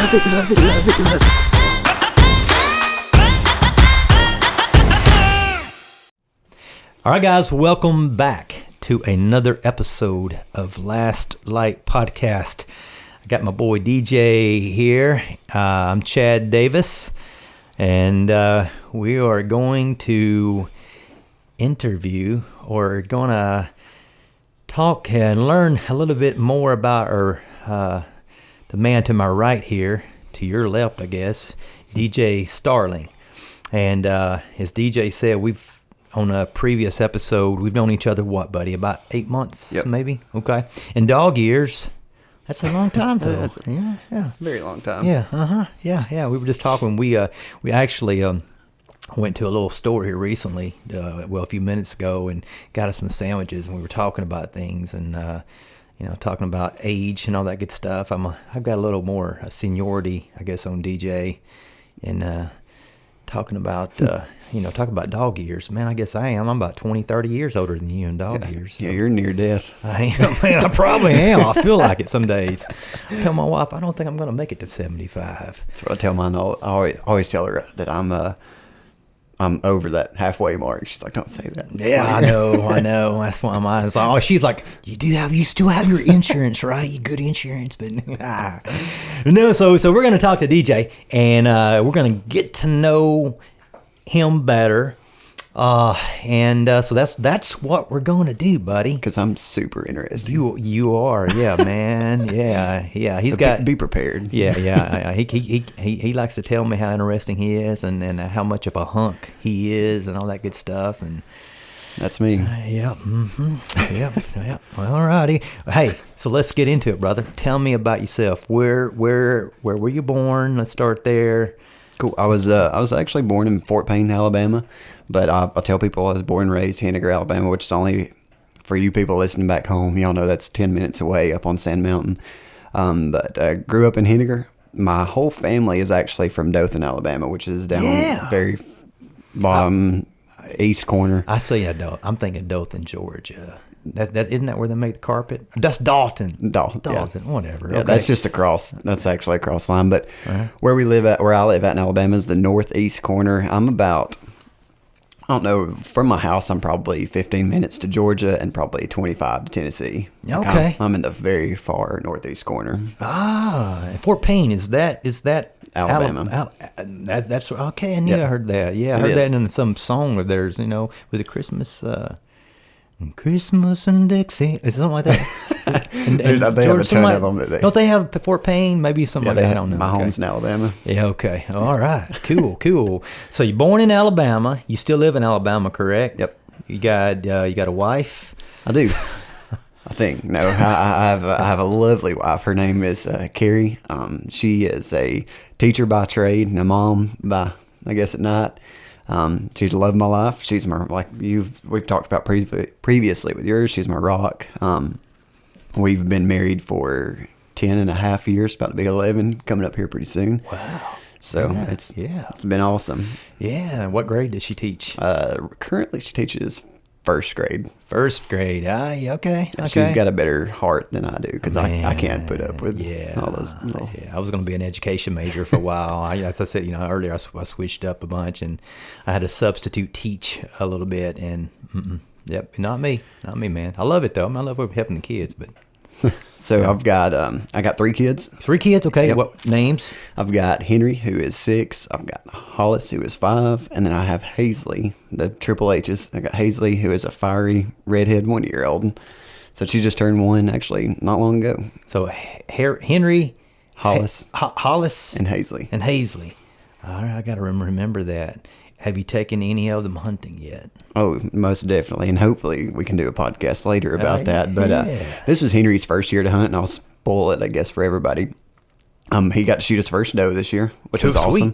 love it, love it, love it, love it. All right, guys, welcome back to another episode of Last Light Podcast. I got my boy DJ here. I'm Chad Davis, and we are going to interview or going to talk and learn a little bit more about the man to my right here, to your left, I guess, DJ Starling. And as DJ said, on a previous episode, we've known each other, what, buddy, about 8 months, Yep. maybe? Okay. In dog years, that's a long time, though. Yeah. Very long time. Yeah. We were just talking. We actually went to a little store here recently, a few minutes ago, and got us some sandwiches, and we were talking about things, and talking about age and all that good stuff. I've got a little more seniority, I guess, on DJ, and talking about talk about dog years. Man, I guess I am. I'm about 20, 30 years older than you in dog years. So. Yeah, you're near death. I am, man. I probably am. I feel like it some days. I tell my wife, I don't think I'm going to make it to 75. That's what I tell mine. I always tell her that I'm over that halfway mark. She's like, don't say that. Yeah, I know. That's why my eyes. Oh, she's like, you still have your insurance, right? You good insurance, but no. So we're going to talk to DJ, and we're going to get to know him better, and so that's what we're going to do, buddy. Because I'm super interested. You are, yeah, man, yeah. He's got be prepared. Yeah. He likes to tell me how interesting he is, and how much of a hunk he is, and all that good stuff, and that's me. Yeah. All righty. Hey, so let's get into it, brother. Tell me about yourself. Where were you born? Let's start there. Cool. I was actually born in Fort Payne, Alabama, but I tell people I was born and raised in Henniger, Alabama, which is only, for you people listening back home, y'all know that's 10 minutes away up on Sand Mountain. But I grew up in Henniger. My whole family is actually from Dothan, Alabama, which is down very bottom east corner. I see. I'm thinking Dothan, Georgia. That isn't that where they make the carpet? That's Dalton. Dalton, whatever. Yeah, okay. that's just across. That's actually across the line. But where I live at in Alabama is the northeast corner. I'm about, I don't know, from my house, I'm probably 15 minutes to Georgia and probably 25 to Tennessee. Okay. I'm in the very far northeast corner. Fort Payne, is that Alabama? That's okay. I knew I heard that. Yeah, I heard that in some song of theirs. With the Christmas and Dixie. Is it something like that? They have a ton of them. Don't they have Fort Payne? Maybe something like that. I don't know. My home's in Alabama. Yeah, okay. All right. Cool. So you're born in Alabama. You still live in Alabama, correct? Yep. You got a wife? I do. I think. No, I have a lovely wife. Her name is Carrie. She is a teacher by trade and a mom by, I guess, at night. She's the love of my life. She's my, we've talked about previously with yours. She's my rock. We've been married for 10 and a half years, about to be 11, coming up here pretty soon. Wow. So it's been awesome. Yeah. What grade does she teach? Currently she teaches first grade. First grade. Okay. She's got a better heart than I do, because I can't put up with all those. I was going to be an education major for a while. As I said, earlier, I switched up a bunch, and I had to substitute teach a little bit, and not me, man. I love it though. I love helping the kids, but. So I got 3 kids. 3 kids, okay. Yep. What names? I've got Henry, who is 6. I've got Hollis, who is 5. And then I have Hazley, the triple H's. I got Hazley, who is a fiery redhead 1-year-old. So she just turned 1, actually, not long ago. So Henry, Hollis, and Hazley. All right, I got to remember that. Have you taken any of them hunting yet? Oh, most definitely. And hopefully we can do a podcast later about that. But this was Henry's first year to hunt, and I'll spoil it, I guess, for everybody. He got to shoot his first doe this year, which was awesome.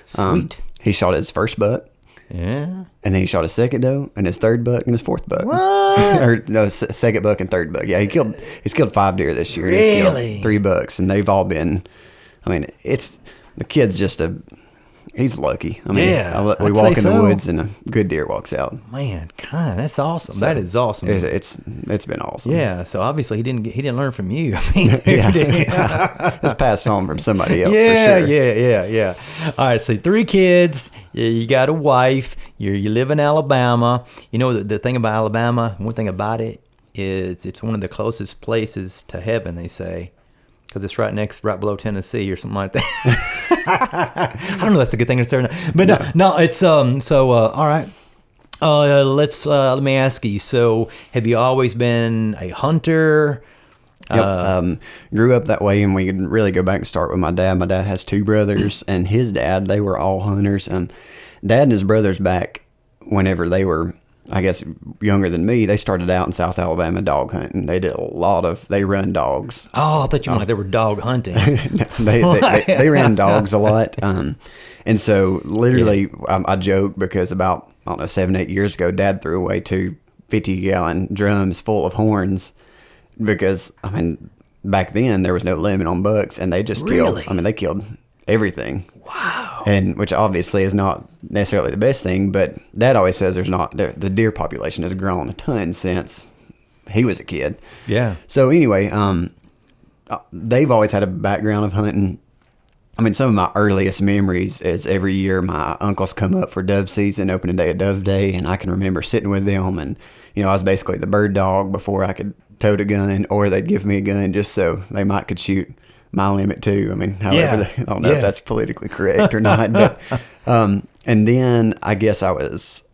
Sweet. He shot his first buck. Yeah. And then he shot his second doe, and his third buck, and his fourth buck. What? Or no, second buck and third buck. Yeah, he's killed 5 deer this year. Really? He's killed 3 bucks, and they've all been. I mean, the kid's just he's lucky. I mean, Yeah, we I'd walk say in the so. woods and a good deer walks out. Man, God, that's awesome. That is awesome. It's been awesome. Yeah, so obviously he didn't learn from you. I mean, It's passed on from somebody else. yeah, for sure. yeah. All right, so 3 kids. You got a wife. You live in Alabama. You know the thing about Alabama. One thing about it is it's one of the closest places to heaven. They say. Because it's right below Tennessee or something like that. I don't know. That's a good thing to say or not. But no, it's all right. Let me ask you. So, have you always been a hunter? Yep. Grew up that way, and we could really go back and start with my dad. My dad has 2 brothers, and his dad, they were all hunters. Dad and his brothers back whenever they were, I guess, younger than me, they started out in South Alabama dog hunting. They did they run dogs. Oh, I thought you meant like they were dog hunting. they ran dogs a lot. And so literally I joke because about, I don't know, 7-8 years ago, Dad threw away 2 50-gallon drums full of horns because, I mean, back then there was no limit on bucks, and they just Really? they killed everything. Wow. And which obviously is not necessarily the best thing, but Dad always says the deer population has grown a ton since he was a kid. Yeah. So anyway, they've always had a background of hunting. I mean, some of my earliest memories is every year my uncles come up for dove season, opening day of Dove Day, and I can remember sitting with them, and I was basically the bird dog before I could tote a gun, or they'd give me a gun just so they could shoot my limit too. I mean, however, I don't know if that's politically correct or not, but and then I guess I've just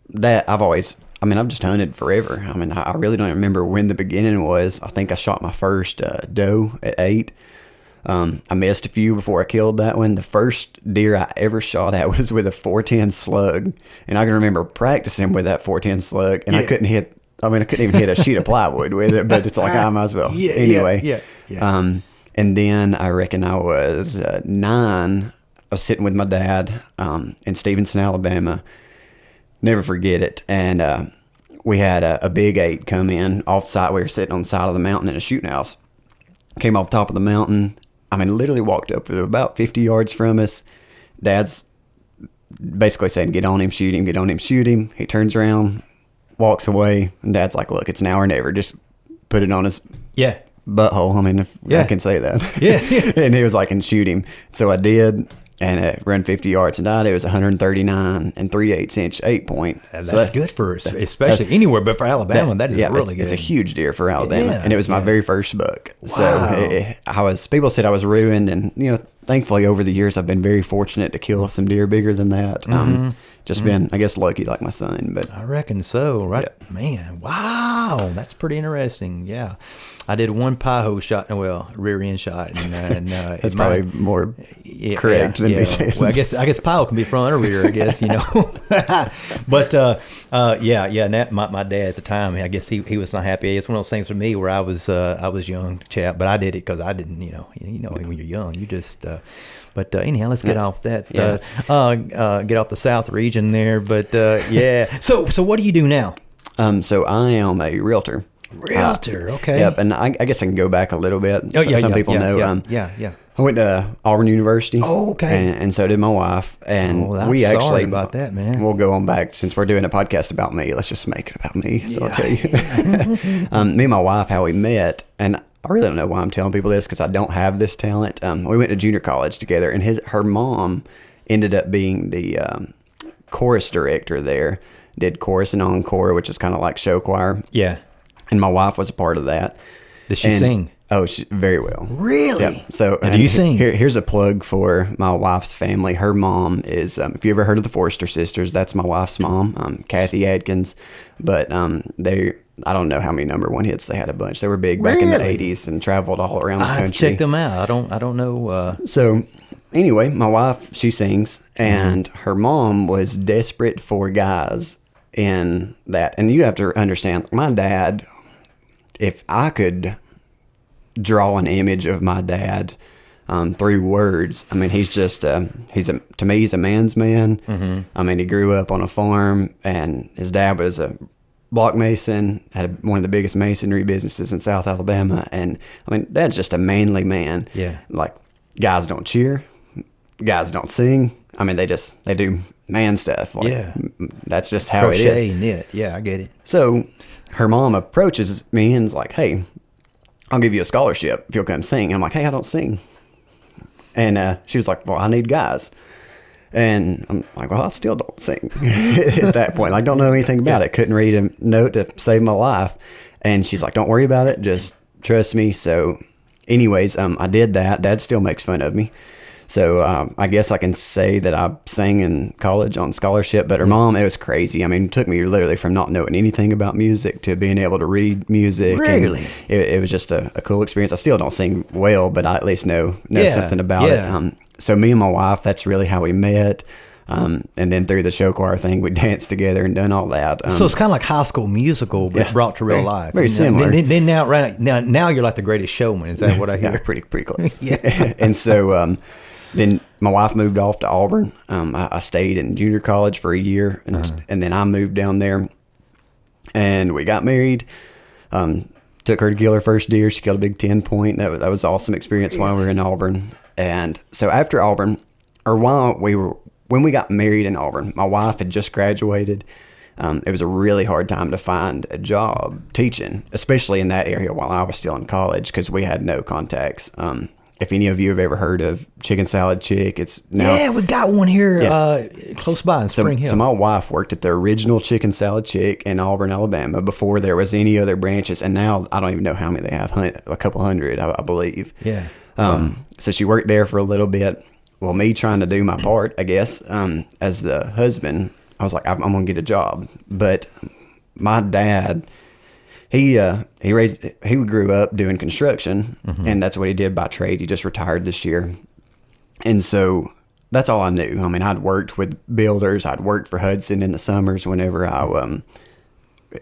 hunted forever. I mean, I really don't remember when the beginning was. I think I shot my first doe at 8. I missed a few before I killed that one. The first deer I ever shot at was with a 410 slug, and I can remember practicing with that 410 slug, and I couldn't even hit a sheet of plywood with it, but it's like I might as well. Anyway. And then I reckon I was 9. I was sitting with my dad in Stevenson, Alabama. Never forget it. And we had a big 8 come in off site. We were sitting on the side of the mountain in a shooting house. Came off top of the mountain. I mean, literally walked up to about 50 yards from us. Dad's basically saying, "Get on him, shoot him, get on him, shoot him." He turns around, walks away. And Dad's like, "Look, it's now or never. Just put it on his butthole." I mean, if I can say that. Yeah. And he was like, "And shoot him." So I did, and it ran 50 yards and died. It was 139 and 3/8 inch 8-point. That's good for especially anywhere, but for Alabama, that is really good. It's a huge deer for Alabama, Yeah, and it was my very first buck. Wow. So people said I was ruined, and thankfully over the years I've been very fortunate to kill some deer bigger than that. Been, I guess, lucky like my son. But I reckon so, right? Yeah. Man, wow, that's pretty interesting. Yeah, I did one pie hole shot, rear end shot, and that's probably more correct than me saying. Well, I guess pie hole can be front or rear. I guess but my dad at the time, I guess he was not happy. It's one of those things for me where I was young chap, but I did it because I didn't, when you're young, you just. But anyhow, let's get off that. Get off the South region there. But So what do you do now? So I am a realtor. Okay. Yep, and I guess I can go back a little bit. Some people know. I went to Auburn University. Oh, okay. And so did my wife. And I'm sorry about that, man. We'll go on back since we're doing a podcast about me. Let's just make it about me. So I'll tell you. Me and my wife, how we met, and I really don't know why I'm telling people this because I don't have this talent. We went to junior college together, and her mom ended up being the chorus director there. Did chorus and encore, which is kind of like show choir. Yeah. And my wife was a part of that. Does she sing? Oh, very well. Really? Yeah. So, do you sing? Here's a plug for my wife's family. Her mom is, if you ever heard of the Forrester sisters, that's my wife's mom, Kathy Adkins. But I don't know how many number 1 hits they had. A bunch. They were big back in the 80s and traveled all around the country. I have to check them out. I don't know. So anyway, my wife, she sings, and her mom was desperate for guys in that. And you have to understand, my dad, if I could draw an image of my dad through words, I mean, he's just to me he's a man's man. Mm-hmm. I mean, he grew up on a farm, and his dad was a block mason, had one of the biggest masonry businesses in South Alabama, and I mean, Dad's just a manly man. Yeah, like guys don't cheer, guys don't sing. I mean, they do man stuff. Like, Yeah. That's just how Crochet, it is. knit. Yeah, I get it. So her mom approaches me and is like, hey, I'll give you a scholarship if you'll come sing. I'm like, hey, I don't sing. And she was like, well, I need guys. And I'm like, well, I still don't sing at that point. Like, don't know anything about it. Couldn't read a note to save my life. And she's like, don't worry about it. Just trust me. So anyways, I did that. Dad still makes fun of me. So I guess I can say that I sang in college on scholarship. But her mom, it was crazy. I mean, it took me literally from not knowing anything about music to being able to read music. Really? It was just a cool experience. I still don't sing well, but I at least know something about it. So me and my wife, that's really how we met. And then through the show choir thing, we danced together and done all that. So it's kind of like High School Musical, but brought to real life. Very similar. Then now you're like the Greatest Showman. Is that what I hear? Yeah, pretty close. And so then my wife moved off to Auburn. I stayed in junior college for a year, and then I moved down there, and we got married. Took her to kill her first deer. She killed a big 10-point. That was an awesome experience while we were in Auburn. And so after Auburn, or when we got married in Auburn, my wife had just graduated. It was a really hard time to find a job teaching, especially in that area while I was still in college, because we had no contacts. If any of you have ever heard of Chicken Salad Chick, it's now... we've got one here close by in Spring Hill. So my wife worked at the original Chicken Salad Chick in Auburn, Alabama, before there was any other branches. And now I don't even know how many they have, a couple hundred, I believe. Yeah. So she worked there for a little bit. Well, me trying to do my part, I guess, as the husband, I was like, I'm going to get a job. But my dad... He grew up doing construction, and that's what he did by trade. He just retired this year. And so that's all I knew. I mean, I'd worked with builders. I'd worked for Hudson in the summers whenever I,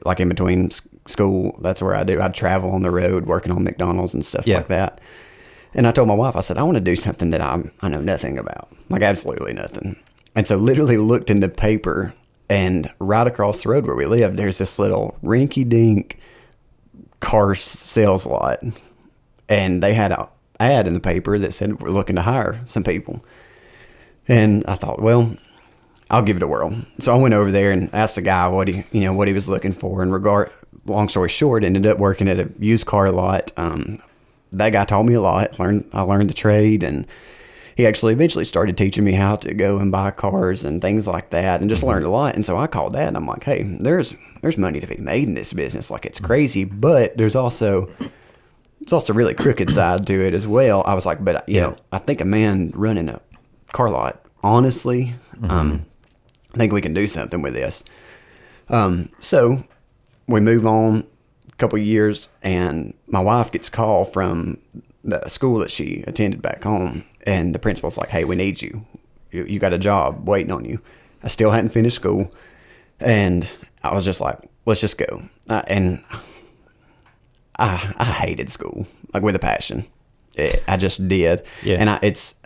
like in between school, that's where I'd travel on the road working on McDonald's and stuff like that. And I told my wife, I said, I want to do something that I know nothing about, like absolutely nothing. And so literally looked in the paper, and right across the road where we live, there's this little rinky-dink car sales lot, and they had an ad in the paper that said we're looking to hire some people. And I thought, well, I'll give it a whirl. So I went over there and asked the guy what he was looking for. And long story short, ended up working at a used car lot. That guy taught me a lot. I learned the trade, and he actually eventually started teaching me how to go and buy cars and things like that, and just learned a lot. And so I called Dad, and I'm like, hey, there's money to be made in this business. Like, it's crazy, but there's also really crooked side to it as well. I was like, but you know, I think a man running a car lot, honestly, I think we can do something with this. So we move on a couple of years, and my wife gets a call from the school that she attended back home. And the principal's like, hey, we need you. You got a job waiting on you. I still hadn't finished school. And I was just like, let's just go. And I hated school, like with a passion. I just did. Yeah. And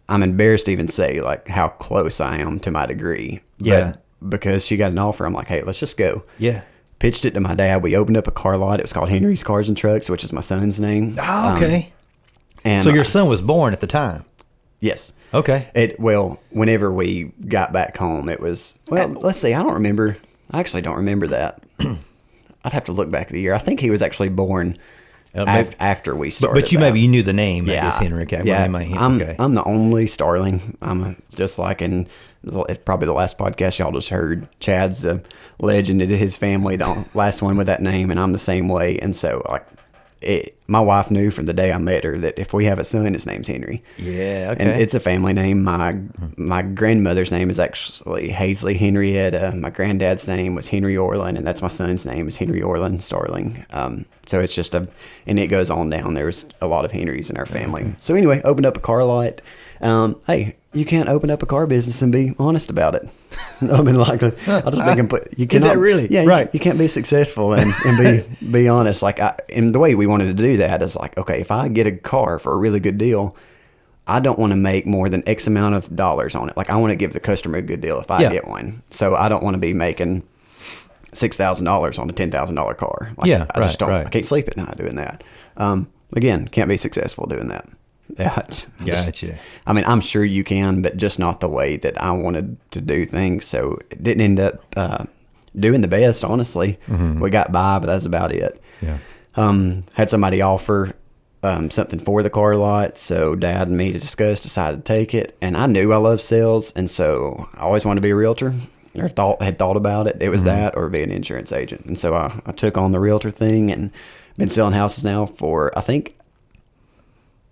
I'm embarrassed to even say like how close I am to my degree. Yeah. But because she got an offer, I'm like, hey, let's just go. Yeah. Pitched it to my dad. We opened up a car lot. It was called Henry's Cars and Trucks, which is my son's name. Oh, okay. And so your son was born at the time? Yes. Okay. Whenever we got back home, it was, let's see, I actually don't remember that. I'd have to look back at the year. I think he was actually born after we started. But maybe you knew the name, I guess, Henry. Okay. Yeah. I'm the only Starling. I'm just like it's probably the last podcast y'all just heard. Chad's the legend of his family, the last one with that name, and I'm the same way. And so, like, my wife knew from the day I met her that if we have a son, his name's Henry. Yeah, okay. And it's a family name. My grandmother's name is actually Hazley Henrietta. My granddad's name was Henry Orland, and that's my son's name is Henry Orland Starling. So it's just and it goes on down. There's a lot of Henrys in our family. Okay. So anyway, opened up a car lot. Hey, you can't open up a car business and be honest about it. I mean, like, I'll just make them put. You cannot, is that really? Yeah, right. You can't be successful and be honest. Like, and the way we wanted to do that is like, okay, if I get a car for a really good deal, I don't want to make more than X amount of dollars on it. Like, I want to give the customer a good deal if I get one. So I don't want to be making $6,000 on a $10,000 car. Like, I just don't. I can't sleep at night doing that. Again, can't be successful doing that. Yeah, Gotcha. I mean, I'm sure you can, but just not the way that I wanted to do things. So it didn't end up doing the best, honestly. We got by, but that's about it. Yeah. Had somebody offer something for the car lot, so Dad and me decided to take it. And I knew I loved sales, and so I always wanted to be a realtor, or had thought about it. It was that or be an insurance agent. And so I took on the realtor thing and been selling houses now for, I think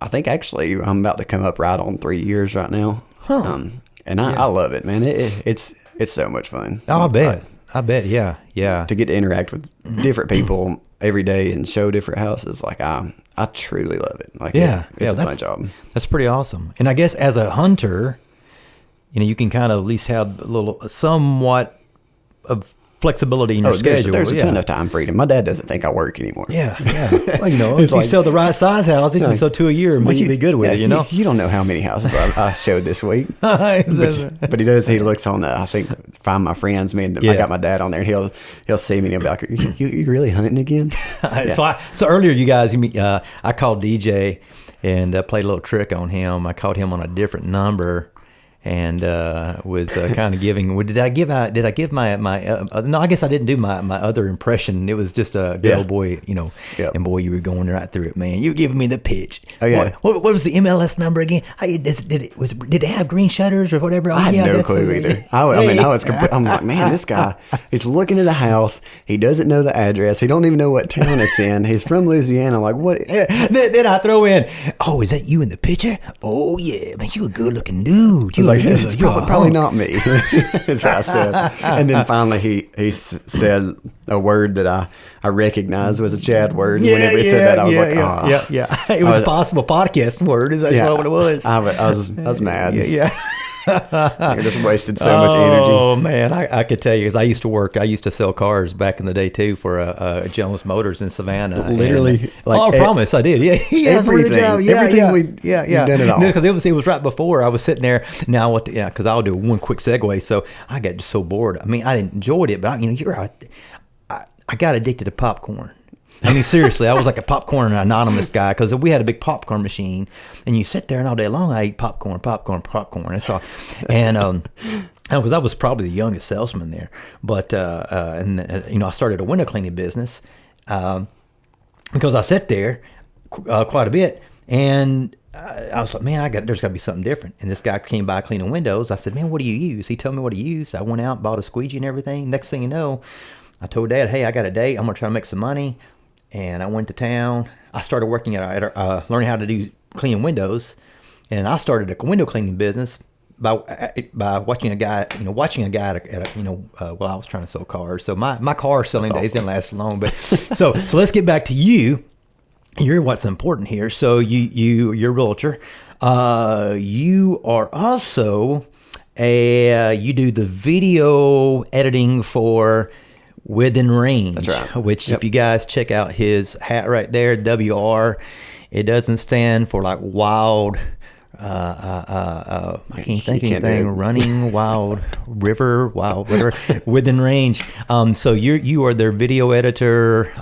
actually I'm about to come up right on 3 years right now. And I love it, man. It's so much fun. Oh, I bet. Yeah. To get to interact with different people every day and show different houses, like I truly love it. Like it's a fun job. That's pretty awesome. And I guess as a hunter, you can kind of at least have a little somewhat of flexibility in your schedule. There's a ton of time freedom. My dad doesn't think I work anymore. Yeah. Well, if you sell the right size house, you can sell 2 a year and be good with it, You don't know how many houses I showed this week. But he does. He looks on I think, Find My Friends. I got my dad on there. And he'll see me and he'll be like, you really hunting again? So earlier, you guys, I called DJ and played a little trick on him. I called him on a different number. And was kind of giving. Did I give my no? I guess I didn't do my other impression. It was just a good old boy, And boy, you were going right through it, man. You were giving me the pitch. Oh yeah. What was the MLS number again? Did it have green shutters or whatever? I had no clue either. I'm like, man, this guy. He's looking at a house. He doesn't know the address. He don't even know what town it's in. He's from Louisiana. Like what? Then I throw in. Oh, is that you in the picture? Oh yeah, man, you a good looking dude. It's probably not me. Is what I said. And then finally he said a word that I recognized was a Chad word. And whenever he said that, I was yeah. It was a possible podcast word. Is that what it was? I was mad. Yeah. You just wasted so much energy. Oh man, I could tell you, because I used to sell cars back in the day too for Jones Motors in Savannah. Literally, I promise I did. Yeah, everything. Everything we've done it all. Because it was right before I was sitting there. Now because I'll do one quick segue. So I got just so bored. I mean, I enjoyed it, but you're right. I got addicted to popcorn. I mean, seriously, I was like a popcorn anonymous guy, because we had a big popcorn machine, and you sit there and all day long I ate popcorn. That's all. And because I was probably the youngest salesman there, but I started a window cleaning business because I sat there quite a bit, and I was like, man, there's got to be something different. And this guy came by cleaning windows. I said, man, what do you use? He told me what he used. I went out, bought a squeegee and everything. Next thing you know, I told Dad, hey, I got a date. I'm going to try to make some money. And I went to town. I started working at learning how to do cleaning windows. And I started a window cleaning business by watching a guy, while I was trying to sell cars. So my car selling days didn't last long. But so let's get back to you. You're what's important here. So you're a realtor. You are also you do the video editing for Within Range. That's right. Which if you guys check out his hat right there, WR, it doesn't stand for like wild. I can't think of anything. Running Wild River, Within Range. So you are their video editor.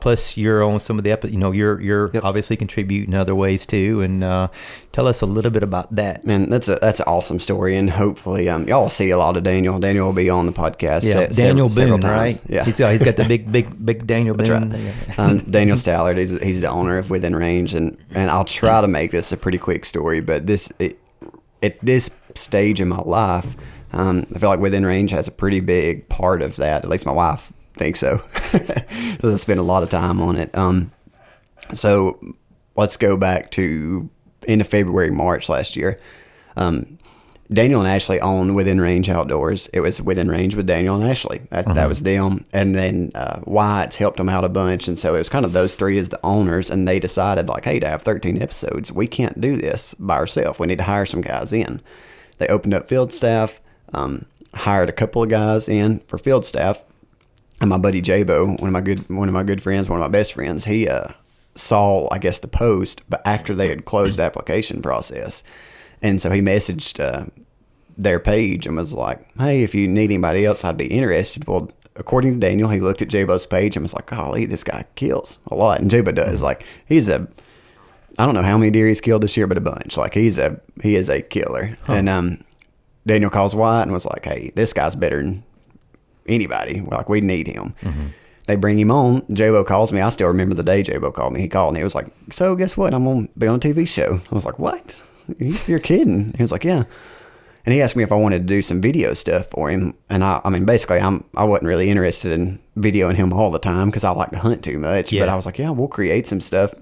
Plus you're on some of the you're obviously contribute in other ways too. And tell us a little bit about that. Man, that's an awesome story, and hopefully y'all will see a lot of Daniel. Daniel will be on the podcast. Yeah, Daniel Boone, right? Yeah, he's got the big Daniel Boone. Right. Daniel Stallard. He's the owner of Within Range, and I'll try to make this a pretty quick story, but at this stage in my life, I feel like Within Range has a pretty big part of that. At least my wife thinks so. I spend a lot of time on it. So let's go back to end of February, March last year. Daniel and Ashley own Within Range Outdoors. It was Within Range with Daniel and Ashley. That was them. And then Wyatt's helped them out a bunch. And so it was kind of those three as the owners. And they decided, like, hey, to have 13 episodes, we can't do this by ourselves. We need to hire some guys in. They opened up field staff, hired a couple of guys in for field staff. And my buddy Jabo, one of my good friends, one of my best friends, he saw, I guess, the post, but after they had closed the application process. And so he messaged their page and was like, hey, if you need anybody else, I'd be interested. Well, according to Daniel, he looked at Jabo's page and was like, golly, this guy kills a lot. And Jabo does. Like, he's a I don't know how many deer he's killed this year, but a bunch. Like he is a killer. Huh. And Daniel calls Wyatt and was like, "Hey, this guy's better than anybody. Like we need him." Mm-hmm. They bring him on. J-Bo calls me. I still remember the day J-Bo called me. He called and he was like, "So guess what? I'm going to be on a TV show." I was like, "What? You're kidding?" He was like, "Yeah." And he asked me if I wanted to do some video stuff for him. And I mean, basically, I wasn't really interested in videoing him all the time because I like to hunt too much. Yeah. But I was like, "Yeah, we'll create some stuff."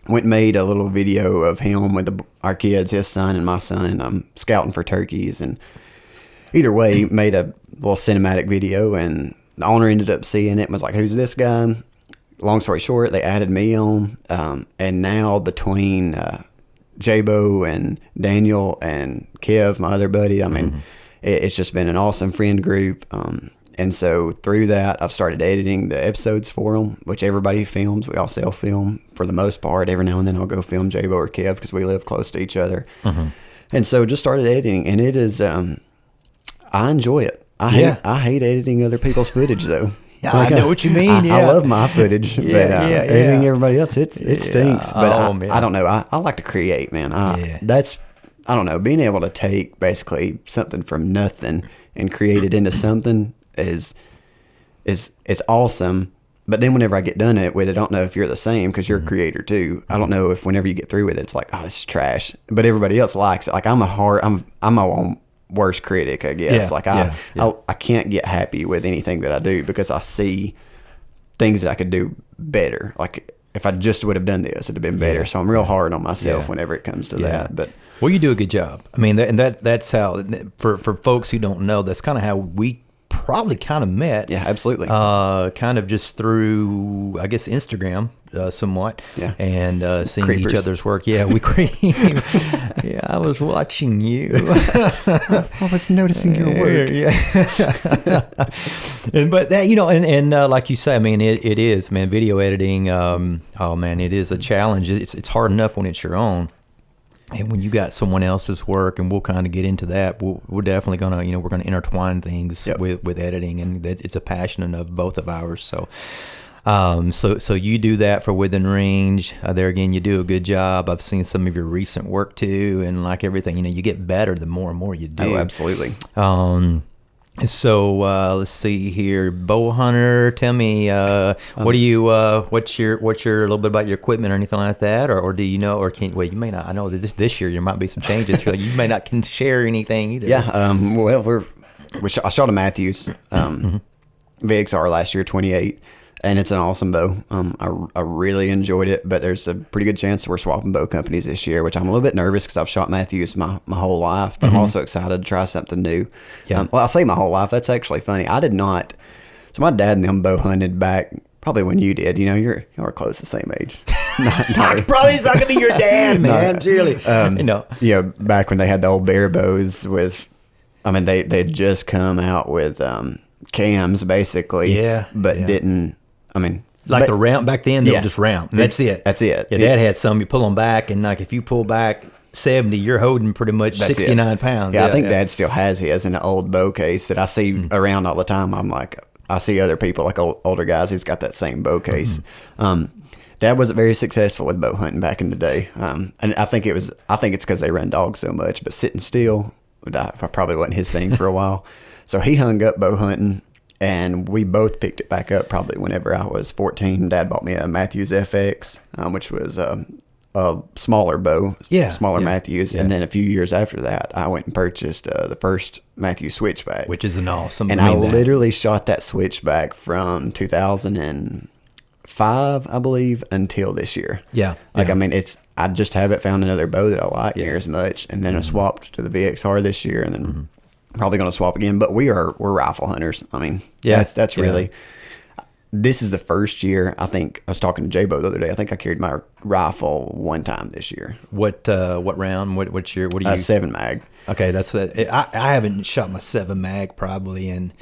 Went and made a little video of him with our kids, his son and my son, scouting for turkeys. And either way, made a little cinematic video. And the owner ended up seeing it and was like, "Who's this guy?" Long story short, they added me on. And now between J-Bo and Daniel and Kev, my other buddy, I mean, it's just been an awesome friend group. And so through that, I've started editing the episodes for them, which everybody films. We all self-film for the most part. Every now and then I'll go film J-Bo or Kev because we live close to each other. Mm-hmm. And so just started editing, and it is, I enjoy it. I hate editing other people's footage, though. I know what you mean. I love my footage, but editing everybody else, it stinks. But I don't know. I like to create, man. I don't know. Being able to take basically something from nothing and create it into something is awesome. But then whenever I get done with it, I don't know if you're the same because you're a creator too. I don't know if whenever you get through with it, it's like, "Oh, this is trash," but everybody else likes it. Like I'm my own worst critic, I guess. I can't get happy with anything that I do because I see things that I could do better. Like if I just would have done this, it'd have been better. So I'm real hard on myself whenever it comes to that. But well, you do a good job. I mean, that's how for folks who don't know, that's kind of how we probably kind of met. Yeah, absolutely. Kind of just through, I guess, Instagram somewhat. Yeah. And seeing each other's work. Yeah, we yeah, I was watching you. I was noticing your work. Yeah. But that, and like you say, I mean, it is, man, video editing. Oh man, it is a challenge. It's hard enough when it's your own. And when you got someone else's work, and we'll kind of get into that, we're definitely gonna, we're gonna intertwine things with editing, and that it's a passion of both of ours. So, so you do that for Within Range. There again, you do a good job. I've seen some of your recent work too, and like everything, you get better the more and more you do. Oh, absolutely. So let's see here, bow hunter. Tell me, what do you? What's your a little bit about your equipment or anything like that, or do you know, or can? Well, you may not. I know that this year there might be some changes. You may not can share anything either. Yeah. Well, I shot a Matthews VXR last year, 28. And it's an awesome bow. I really enjoyed it, but there's a pretty good chance we're swapping bow companies this year, which I'm a little bit nervous because I've shot Matthews my whole life, but I'm also excited to try something new. Yeah. Well, I say my whole life. That's actually funny. I did not. So my dad and them bow hunted back probably when you did. You were close to the same age. Probably it's not gonna be your dad, man. Really. Back when they had the old bear bows with, I mean, they'd just come out with cams basically. Yeah. But didn't. I mean, like the ramp back then, they'll just ramp. That's it. That's it. Yeah, Dad had some. You pull them back, and like if you pull back 70, you're holding pretty much 69 pounds. Yeah, I think Dad still has his in an old bow case that I see around all the time. I'm like, I see other people like older guys who's got that same bow case. Dad wasn't very successful with bow hunting back in the day, and I think it's because they run dogs so much. But sitting still, probably wasn't his thing for a while. So he hung up bow hunting. And we both picked it back up probably whenever I was 14. Dad bought me a Matthews FX, which was a smaller bow, smaller Matthews. Yeah. And then a few years after that, I went and purchased the first Matthews switchback. Which is an awesome. And I literally shot that switchback from 2005, I believe, until this year. Yeah. I mean, I just haven't found another bow that I like near as much. And then I swapped to the VXR this year, and then... Probably going to swap again, but we're rifle hunters. I mean, that's really, this is the first year. I think I was talking to J-Bo the other day. I think I carried my rifle one time this year. What round? What do you? 7 mag. Okay. That's I haven't shot my 7 mag probably in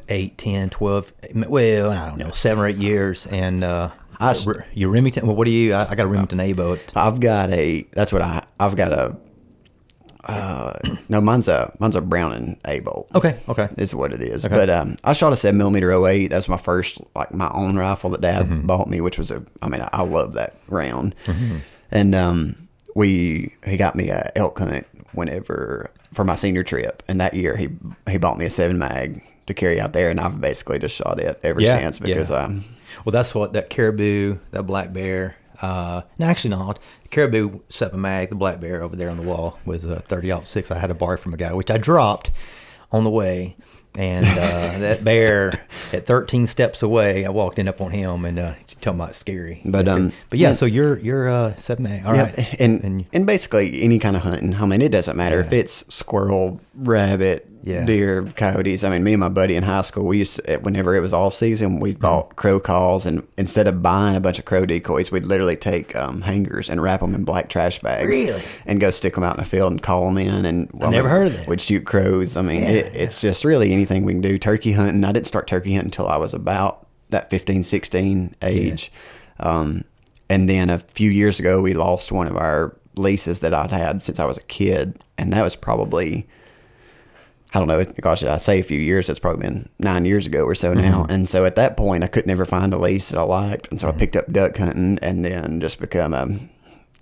8, 10, 12, well, I don't know, 7 or 8 years. And, your Remington, well, what do you, I got a Remington A-bow. I've got a No, mine's a Browning A bolt. Okay. Is what it is. Okay. But I shot a 7mm 08. That's my first, like, my own rifle that Dad bought me, which was I love that round. And he got me a elk hunt for my senior trip, and that year he bought me a 7 mag to carry out there, and I've basically just shot it ever since because well, that's what that caribou, that black bear. No, actually not. Caribou 7 mag, the black bear over there on the wall was a 30-06. I had a bar from a guy, which I dropped on the way. And that bear at 13 steps away, I walked in up on him, and he's talking about scary. But yeah, so you're 7 mag. All right. And basically any kind of hunting. I mean, it doesn't matter if it's squirrel, rabbit, deer, coyotes. I mean, me and my buddy in high school, we used to, whenever it was off season, we bought crow calls, and instead of buying a bunch of crow decoys, we'd literally take hangers and wrap them in black trash bags, and go stick them out in the field and call them in. And I never heard of that. We'd shoot crows. I mean, it's just really anything we can do. Turkey hunting. I didn't start turkey hunting until I was about that 15, 16 age. And then a few years ago, we lost one of our leases that I'd had since I was a kid, and that was probably, I don't know, gosh, I say a few years, it's probably been 9 years ago or so now. And so at that point, I could never find a lease that I liked. And so I picked up duck hunting, and then just become a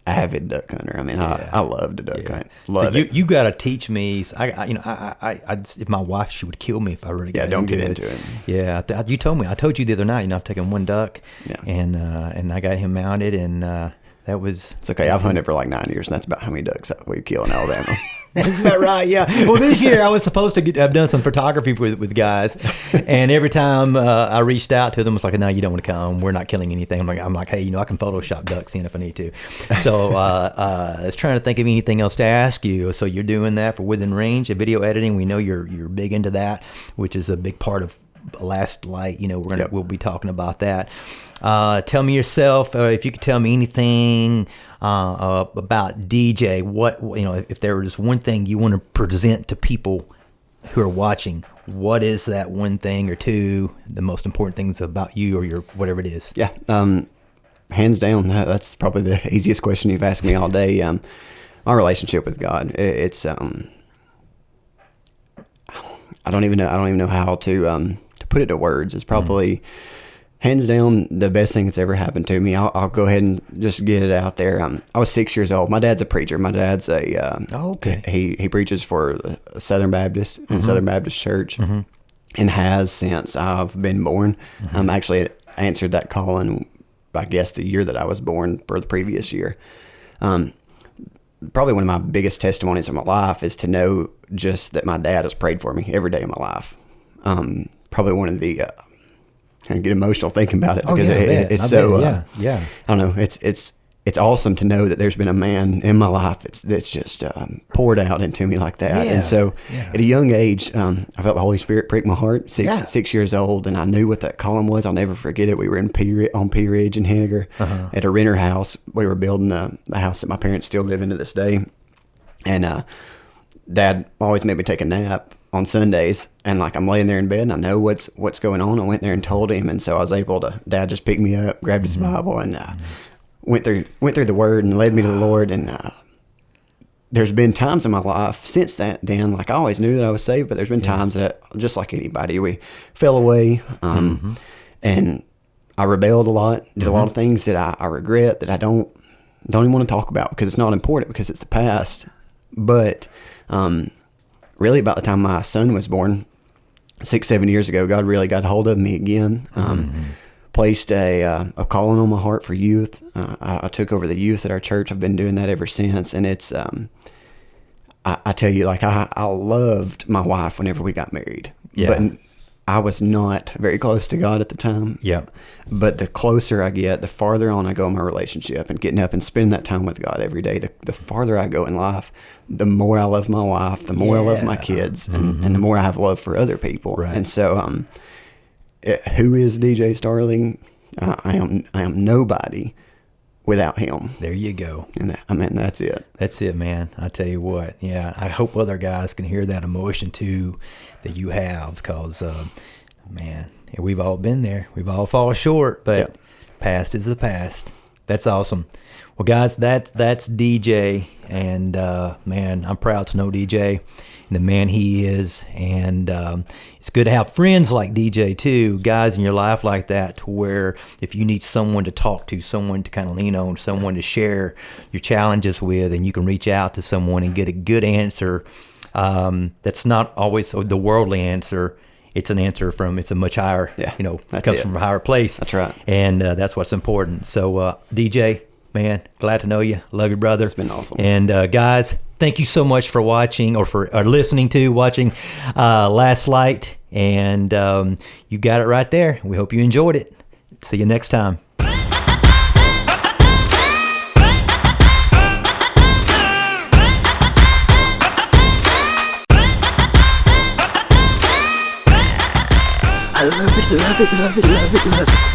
avid duck hunter. I mean, I love to duck hunt. Love it. You got to teach me. I if my wife, she would kill me if I really got don't get into it. Yeah, I told you the other night, I've taken one duck, and I got him mounted, and that was... It's okay. I've hunted for like 9 years, and that's about how many ducks we kill in Alabama. That's about right, yeah. Well, this year I was supposed to have done some photography with guys, and every time I reached out to them, it's like, no, you don't want to come. We're not killing anything. I'm like, hey, I can Photoshop ducks in if I need to. So I was trying to think of anything else to ask you. So you're doing that for Within Range, video editing. We know you're big into that, which is a big part of Last Light. We'll be talking about that. Tell me yourself, if you could tell me anything about DJ. What if there was one thing you want to present to people who are watching, what is that one thing or two, the most important things about you or your whatever it is? Yeah, hands down, that's probably the easiest question you've asked me all day. My relationship with God, it's I don't even know how to put it to words. It's probably hands down the best thing that's ever happened to me. I'll go ahead and just get it out there. I was 6 years old. My dad's a preacher. My dad's he preaches for a Southern Baptist in Southern Baptist Church, and has since I've been born. Actually answered that calling, I guess, the year that I was born for the previous year. Probably one of my biggest testimonies of my life is to know just that my dad has prayed for me every day of my life. Probably one of the I get emotional thinking about it because it's so I don't know, it's awesome to know that there's been a man in my life that's just poured out into me like that. And so at a young age, I felt the Holy Spirit prick my heart. 6 years old, and I knew what that calling was. I'll never forget it. We were on P Ridge in Henniger at a renter house. We were building the house that my parents still live in to this day, and Dad always made me take a nap on Sundays, and like I'm laying there in bed and I know what's going on. I went there and told him, and so I was able to. Dad just picked me up, grabbed his Bible, and went through the Word and led me to the Lord. And there's been times in my life since then, like I always knew that I was saved, but there's been times that, just like anybody, we fell away, and I rebelled a lot, did a lot of things that I regret, that I don't even want to talk about because it's not important, because it's the past. But really, about the time my son was born, 6-7 years ago, God really got a hold of me again. Placed a calling on my heart for youth. I took over the youth at our church. I've been doing that ever since, and it's I tell you, like I loved my wife whenever we got married, but I was not very close to God at the time. But the closer I get, the farther on I go in my relationship, and getting up and spending that time with God every day, the farther I go in life, the more I love my wife, the more I love my kids, and the more I have love for other people. And so who is DJ Starling? I am nobody without him. There you go. And that's it. That's it, man. I tell you what. Yeah, I hope other guys can hear that emotion too that you have, because, man, we've all been there. We've all fallen short, but past is the past. That's awesome. Well, guys, that's DJ, and man, I'm proud to know DJ and the man he is, and it's good to have friends like DJ too, guys in your life like that, to where if you need someone to talk to, someone to kind of lean on, someone to share your challenges with, and you can reach out to someone and get a good answer. That's not always the worldly answer. It's an answer it's a much higher, comes from a higher place. That's right. And that's what's important. So, DJ, man, glad to know you. Love you, brother. It's been awesome. And guys, thank you so much for watching or listening to Last Light. And you got it right there. We hope you enjoyed it. See you next time. I love it, love it, love it, love it, love it.